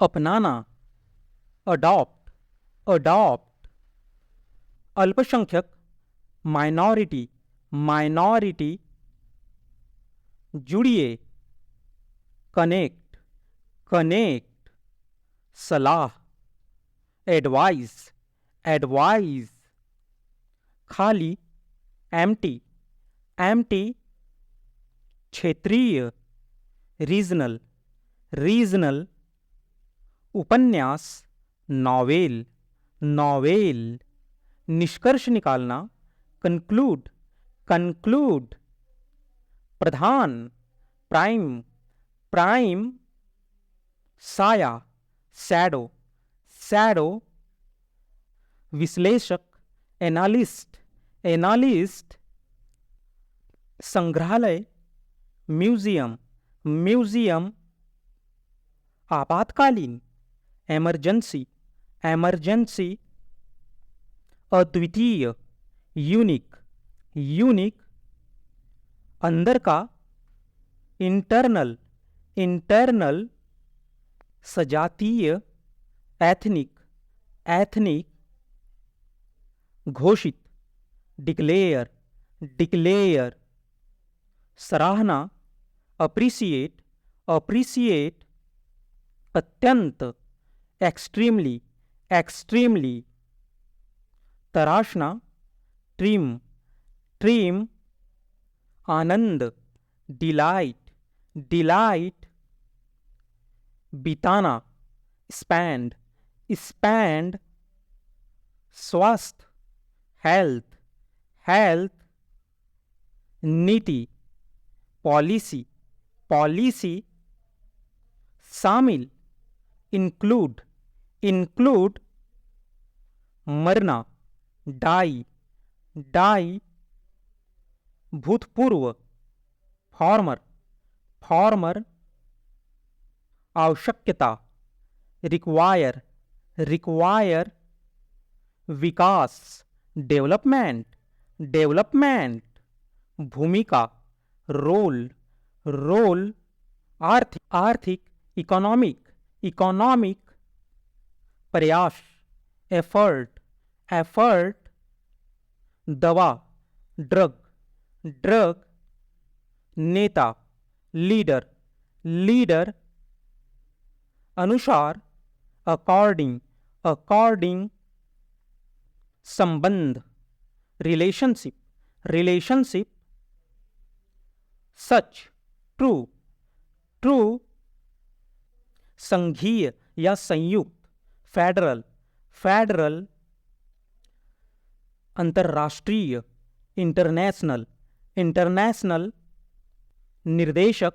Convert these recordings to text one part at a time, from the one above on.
अपनाना, adopt, adopt. अल्पसंख्यक, minority, minority. जुड़िए, कनेक्ट, कनेक्ट। सलाह, एडवाइस, एडवाइस। खाली, एम्प्टी, एम्प्टी। क्षेत्रीय, रीजनल, रीजनल। उपन्यास, नॉवेल, नॉवेल। निष्कर्ष निकालना, कंक्लूड, कंक्लूड। प्रधान, प्राइम, प्राइम। साया, शैडो, शैडो। विश्लेषक, एनालिस्ट, एनालिस्ट। संग्रहालय, म्यूजियम, म्यूजियम। आपातकालीन, एमरजेंसी, एमरजेंसी। अद्वितीय, यूनिक, यूनिक। अंदर का, इंटरनल, इंटरनल। सजातीय, एथनिक, एथनिक। घोषित, डिक्लेयर, डिक्लेयर। सराहना, अप्रिसिएट, अप्रिसिएट। अत्यंत, एक्सट्रीमली, एक्सट्रीमली। तराशना, ट्रिम, ट्रिम। आनंद, डिलाइट, डिलाइट। बिताना, स्पेंड, स्पेंड। स्वास्थ्य, हेल्थ, हेल्थ। नीति, पॉलिसी, पॉलिसी। शामिल, इंक्लूड, इंक्लूड। मरना, डाई, डाई। भूतपूर्व, फॉर्मर, फॉर्मर। आवश्यकता, रिक्वायर, रिक्वायर। विकास, डेवलपमेंट, डेवलपमेंट। भूमिका, रोल, रोल। आर्थिक, आर्थिक। Economic, economic. प्रयास, एफर्ट, एफर्ट। दवा, ड्रग, ड्रग। नेता, लीडर, लीडर। अनुसार, अकॉर्डिंग, अकॉर्डिंग। संबंध, रिलेशनशिप, रिलेशनशिप। सच, ट्रू, ट्रू। संघीय या संयुक्त, फेडरल, फेडरल। अंतर्राष्ट्रीय, इंटरनेशनल, इंटरनेशनल। निर्देशक,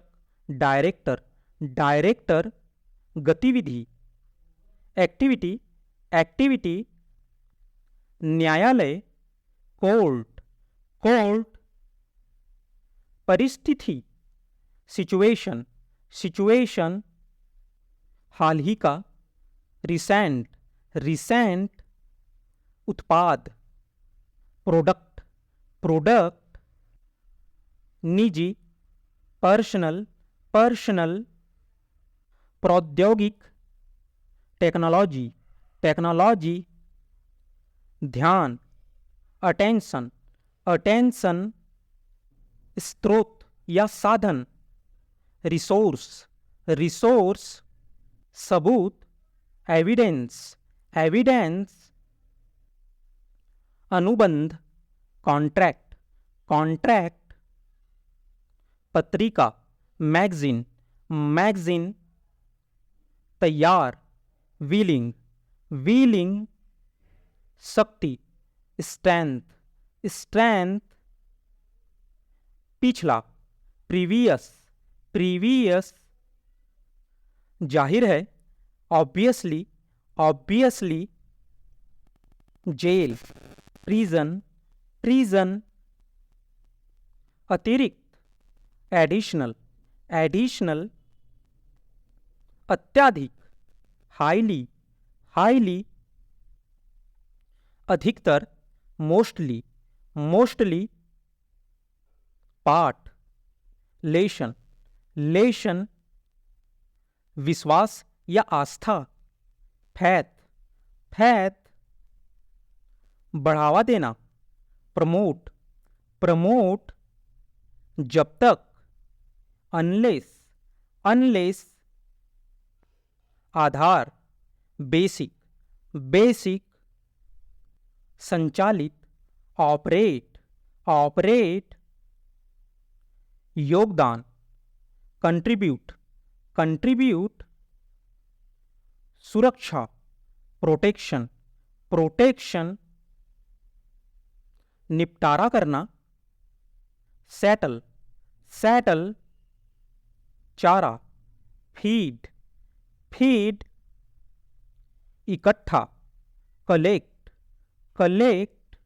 डायरेक्टर, डायरेक्टर। गतिविधि, एक्टिविटी, एक्टिविटी। न्यायालय, कोर्ट, कोर्ट। परिस्थिति, सिचुएशन, सिचुएशन। हाल ही का, रिसेंट, रिसेंट। उत्पाद, प्रोडक्ट, प्रोडक्ट। निजी, पर्सनल, पर्सनल। प्रौद्योगिक, टेक्नोलॉजी, टेक्नोलॉजी। ध्यान, अटेंशन, अटेंशन। स्रोत या साधन, रिसोर्स, रिसोर्स। सबूत, एविडेंस, एविडेंस। अनुबंध, कॉन्ट्रैक्ट, कॉन्ट्रैक्ट। पत्रिका, मैगजीन, मैगजीन। तैयार, विलिंग, विलिंग। शक्ति, स्ट्रेंथ, स्ट्रेंथ। पिछला, प्रीवियस, प्रीवियस। जाहिर है, ऑब्वियसली, ऑब्वियसली। जेल, प्रिजन, प्रिजन। अतिरिक्त, एडिशनल, एडिशनल। अत्याधिक, हाईली, हाईली। अधिकतर, मोस्टली, मोस्टली। पाठ, लेशन, लेशन। विश्वास या आस्था, फैथ, फैथ। बढ़ावा देना, प्रमोट, प्रमोट। जब तक, अनलेस, अनलेस। आधार, बेसिक, बेसिक। संचालित, ऑपरेट, ऑपरेट। योगदान, कंट्रीब्यूट, कंट्रीब्यूट। सुरक्षा, प्रोटेक्शन, प्रोटेक्शन। निपटारा करना, सेटल, सेटल। चारा, फीड, फीड। इकट्ठा, कलेक्ट, कलेक्ट।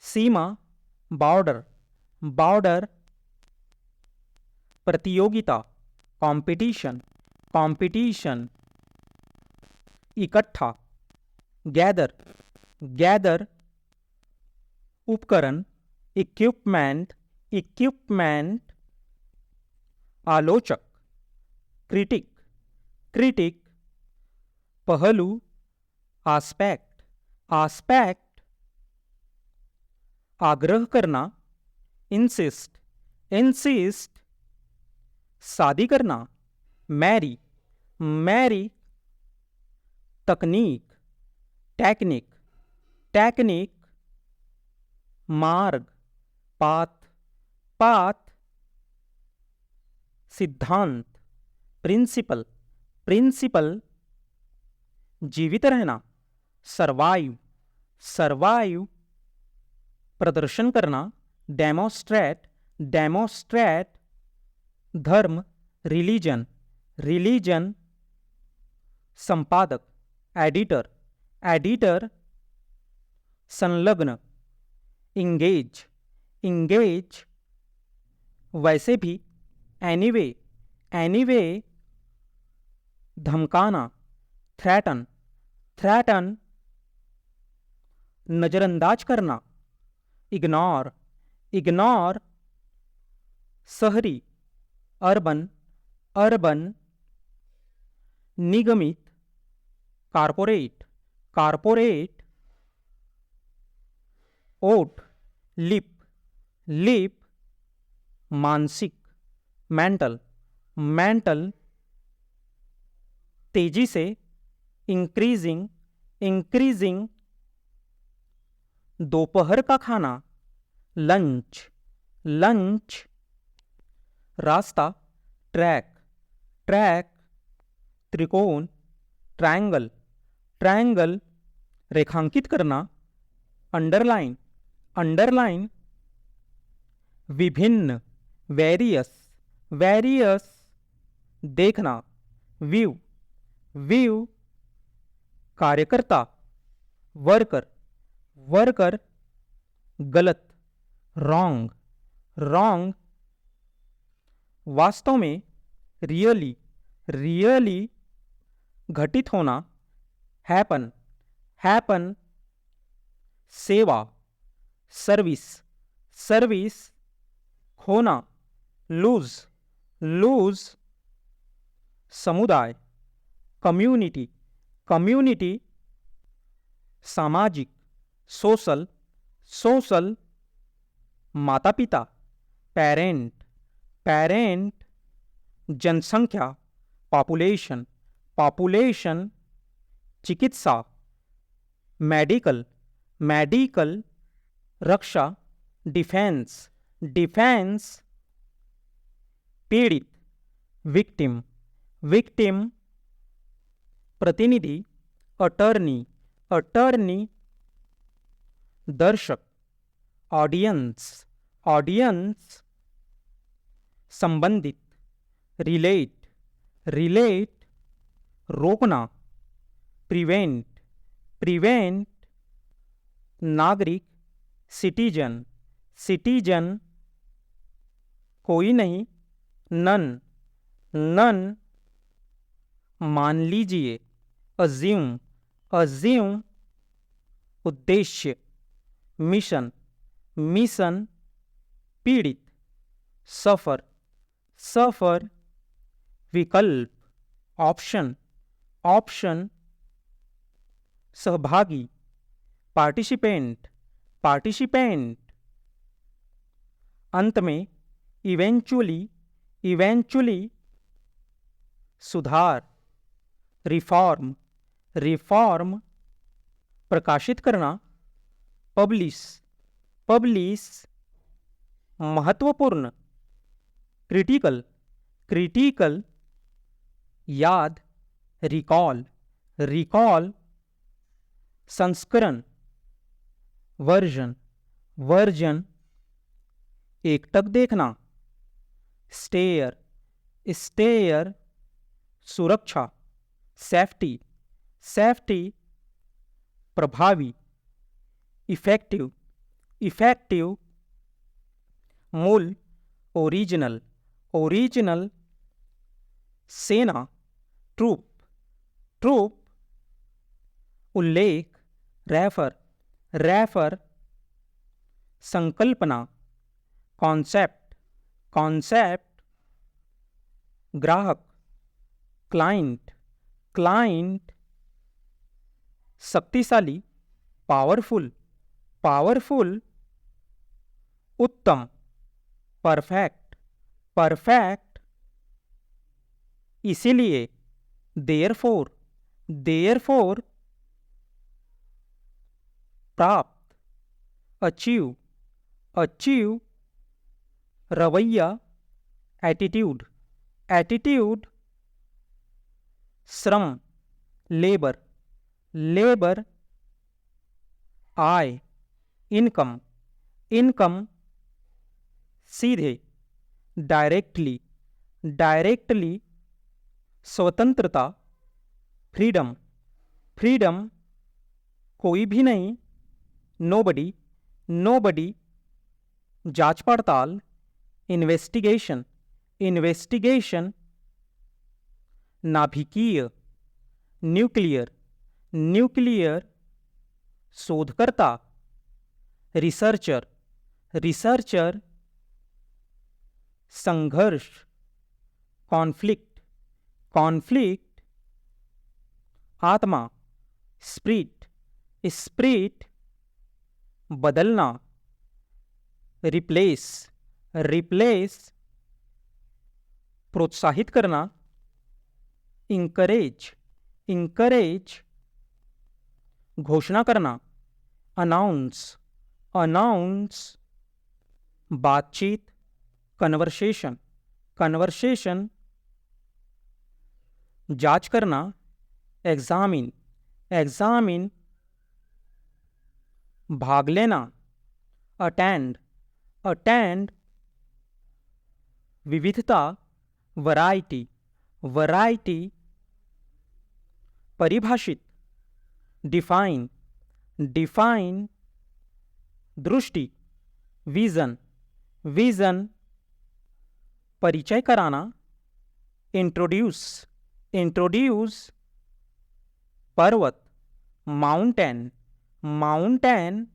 सीमा, बॉर्डर, बॉर्डर। प्रतियोगिता, कंपटीशन, कंपटीशन। इकट्ठा, गैदर, गैदर। उपकरण, इक्विपमेंट, इक्विपमेंट। आलोचक, क्रिटिक, क्रिटिक। पहलू, आस्पेक्ट, आस्पेक्ट। आग्रह करना, इंसिस्ट, इंसिस्ट। शादी करना, मैरी, मैरी। तकनीक, टेक्निक, टेक्निक। मार्ग, पाथ, पाथ। सिद्धांत, प्रिंसिपल, प्रिंसिपल। जीवित रहना, सर्वाइव, सर्वाइव। प्रदर्शन करना, डेमोस्ट्रेट, डेमोस्ट्रेट। धर्म, रिलीजन, रिलीजन। संपादक, एडिटर, एडिटर। संलग्न, इंगेज, इंगेज। वैसे भी, एनीवे, एनीवे। धमकाना, थ्रेटन, थ्रेटन। नजरअंदाज करना, इग्नोर, इग्नोर। शहरी, अर्बन, अर्बन। निगमित, कारपोरेट, कारपोरेट। ओट, लिप, लिप। मानसिक, मेंटल, मेंटल। तेजी से, इंक्रीजिंग, इंक्रीजिंग। दोपहर का खाना, लंच, लंच। रास्ता, ट्रैक, ट्रैक। त्रिकोण, ट्रायंगल, ट्रायंगल। रेखांकित करना, अंडरलाइन, अंडरलाइन। विभिन्न, वेरियस, वेरियस। देखना, व्यू, व्यू। कार्यकर्ता, वर्कर, वर्कर। गलत, रॉन्ग, रॉन्ग। वास्तव में, रियली, रियली। घटित होना, हैपन, हैपन। सेवा, सर्विस, सर्विस। खोना, लूज, लूज। समुदाय, कम्युनिटी, कम्युनिटी। सामाजिक, सोशल, सोशल। माता पिता, पेरेंट, पेरेंट। जनसंख्या, पॉपुलेशन, पॉपुलेशन। चिकित्सा, मेडिकल, मेडिकल। रक्षा, डिफेंस, डिफेंस। पीड़ित, विक्टिम, विक्टिम। प्रतिनिधि, अटर्नी, अटर्नी। दर्शक, ऑडियंस, ऑडियंस। संबंधित, रिलेट, रिलेट। रोकना, प्रिवेंट, प्रिवेंट। नागरिक, सिटीजन, सिटीजन। कोई नहीं, नन, नन। मान लीजिए, अज्यूम, अज्यूम। उद्देश्य, मिशन, मिशन। पीड़ित, सफर, सफर। विकल्प, ऑप्शन, ऑप्शन, सहभागी, पार्टिसिपेंट, पार्टिसिपेंट, अंत में इवेंचुअली, इवेंचुअली, सुधार, रिफॉर्म, रिफॉर्म, प्रकाशित करना, पब्लिश, पब्लिश, महत्वपूर्ण, क्रिटिकल, क्रिटिकल, याद, रिकॉल, रिकॉल, संस्करण, वर्जन, वर्जन, एकटक देखना, स्टेयर, स्टेयर, सुरक्षा, सेफ्टी, सेफ्टी, प्रभावी, इफेक्टिव, इफेक्टिव, मूल, ओरिजिनल, ओरिजिनल, सेना, ट्रूप, ट्रूप, उल्लेख, रेफर, रेफर, संकल्पना, कॉन्सेप्ट, कॉन्सेप्ट, ग्राहक, क्लाइंट, क्लाइंट, शक्तिशाली, पावरफुल, पावरफुल, उत्तम, परफेक्ट, परफेक्ट, इसीलिए, देयरफॉर, देयरफॉर, प्राप्त, अचीव, अचीव, रवैया, एटीट्यूड, एटीट्यूड, श्रम, लेबर, लेबर, आय, इनकम, इनकम, सीधे, डायरेक्टली, डायरेक्टली, स्वतंत्रता, फ्रीडम, फ्रीडम, कोई भी नहीं, नोबडी, नोबडी, जांच पड़ताल, इन्वेस्टिगेशन, इन्वेस्टिगेशन, नाभिकीय, न्यूक्लियर, न्यूक्लियर, शोधकर्ता, रिसर्चर, रिसर्चर, संघर्ष, कॉन्फ्लिक्ट, कॉन्फ्लिक्ट, आत्मा, स्प्रिट, स्प्रिट, बदलना, रिप्लेस, रिप्लेस, प्रोत्साहित करना, इंकरेज, इंकरेज, घोषणा करना, अनाउंस, अनाउंस, बातचीत, कन्वर्सेशन, कन्वर्सेशन, जांच करना, एग्जामिन, एग्जामिन, भाग लेना, अटेंड, अटेंड, विविधता, वैरायटी, वैरायटी, परिभाषित, डिफाइन, डिफाइन, दृष्टि, विजन, विजन, परिचय कराना, इंट्रोड्यूस, इंट्रोड्यूस, पर्वत, माउंटेन, माउंटेन,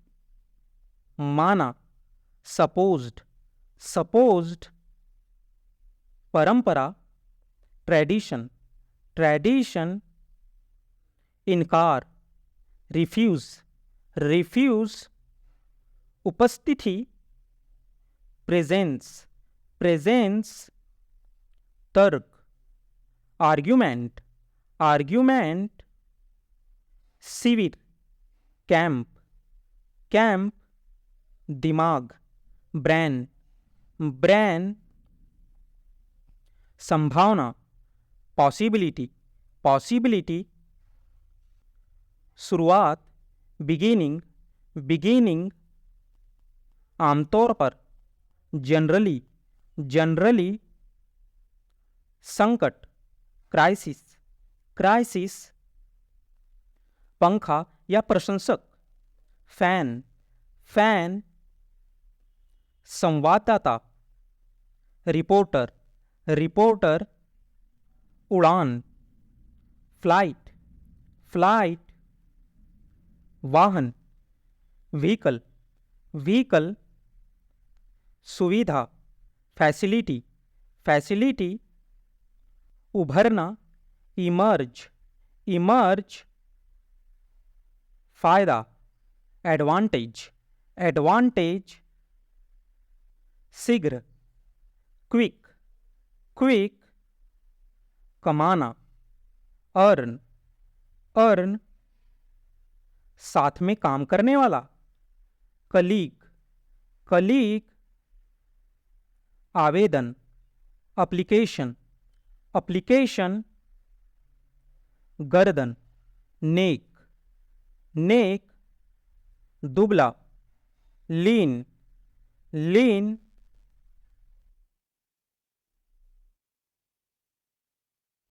माना, सपोज्ड, सपोज्ड, परंपरा, ट्रेडिशन, ट्रेडिशन, इनकार, रिफ्यूज, रिफ्यूज, उपस्थिति, प्रेजेंस, प्रेजेंस, तर्क, आर्ग्यूमेंट, आर्ग्यूमेंट, शिविर, कैंप, कैंप, दिमाग, ब्रेन, ब्रेन, संभावना, पॉसिबिलिटी, पॉसिबिलिटी, शुरुआत, बिगिनिंग, बिगिनिंग, आमतौर पर, जनरली, जनरली, संकट, क्राइसिस, क्राइसिस, पंखा या प्रशंसक, फैन, फैन, संवाददाता, रिपोर्टर, रिपोर्टर, उड़ान, फ्लाइट, फ्लाइट, वाहन, व्हीकल, व्हीकल, सुविधा, फैसिलिटी, फैसिलिटी, उभरना, इमर्ज, इमर्ज, फायदा, एडवांटेज, एडवांटेज, शीघ्र, क्विक, क्विक, कमाना, अर्न, अर्न, साथ में काम करने वाला, कलीग, कलीग, आवेदन, एप्लीकेशन, एप्लीकेशन, गर्दन, नेक, नेक, दुबला, लीन, लीन,